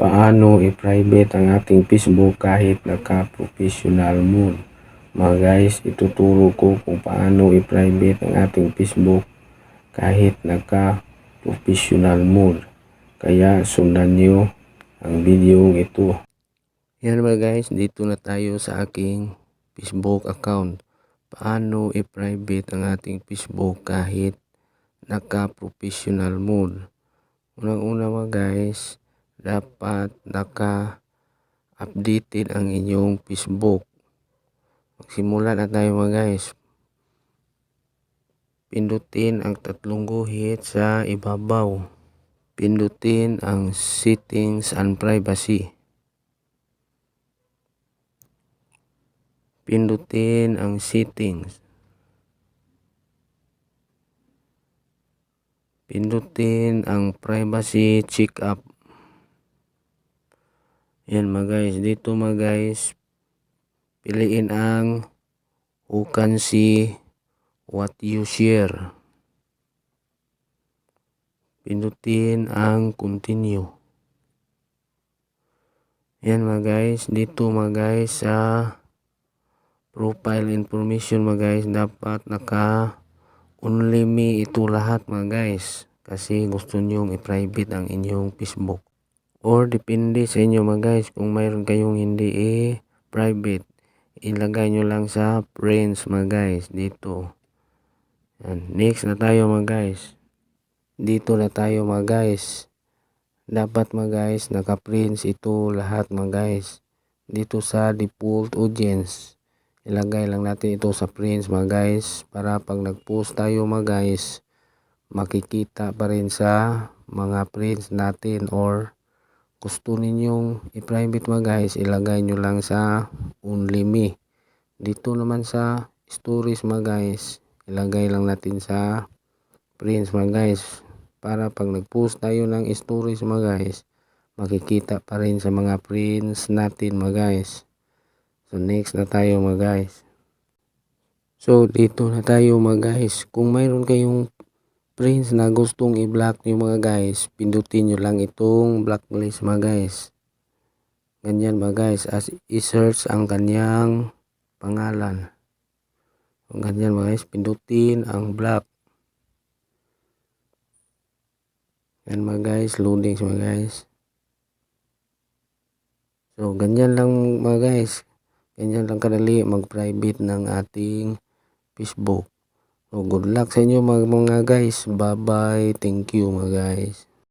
Paano i-private ang ating Facebook kahit naka-professional mode? Mga guys, ituturo ko kung paano i-private ang ating Facebook kahit naka-professional mode. Kaya sundan nyo ang video ito. Yan mga guys, dito na tayo sa aking Facebook account. Paano i-private ang ating Facebook kahit naka-professional mode? Unang-una mga guys, dapat naka-updated ang inyong Facebook. Magsimula na tayo mga guys. Pindutin ang tatlong guhit sa ibabaw. Pindutin ang settings and privacy. Pindutin ang settings. Pindutin ang privacy check-up. Yan mga guys, dito mga guys, piliin ang who can see what you share. Pindutin ang continue. Yan mga guys, dito mga guys sa profile information mga guys, dapat naka only me ito lahat mga guys, kasi gusto nyong i-private ang inyong Facebook. Or depende sa inyo mga guys, kung mayroon kayong hindi private, ilagay nyo lang sa friends mga guys dito. Yan. Next na tayo mga guys. Dito na tayo mga guys. Dapat mga guys, naka-friends ito lahat mga guys. Dito sa default audience, ilagay lang natin ito sa friends mga guys, para pag nag-post tayo mga guys, makikita pa rin sa mga friends natin. Or gusto ninyong i-private mga guys, ilagay nyo lang sa only me. Dito naman sa stories mga guys, ilagay lang natin sa friends mga guys, para pag nag-post tayo ng stories mga guys, makikita pa rin sa mga friends natin mga guys. So next na tayo mga guys. So dito na tayo mga guys. Kung mayroon kayong friends na gustong i-block nyo mga guys, pindutin nyo lang itong blacklist mga guys. Ganyan mga guys, as i-search ang kanyang pangalan. So, ganyan mga guys, pindutin ang block. Yan mga guys, loading mga guys. So ganyan lang mga guys, ganyan lang kadali mag-private ng ating Facebook. So good luck sa inyo mga guys. Bye bye, thank you mga guys.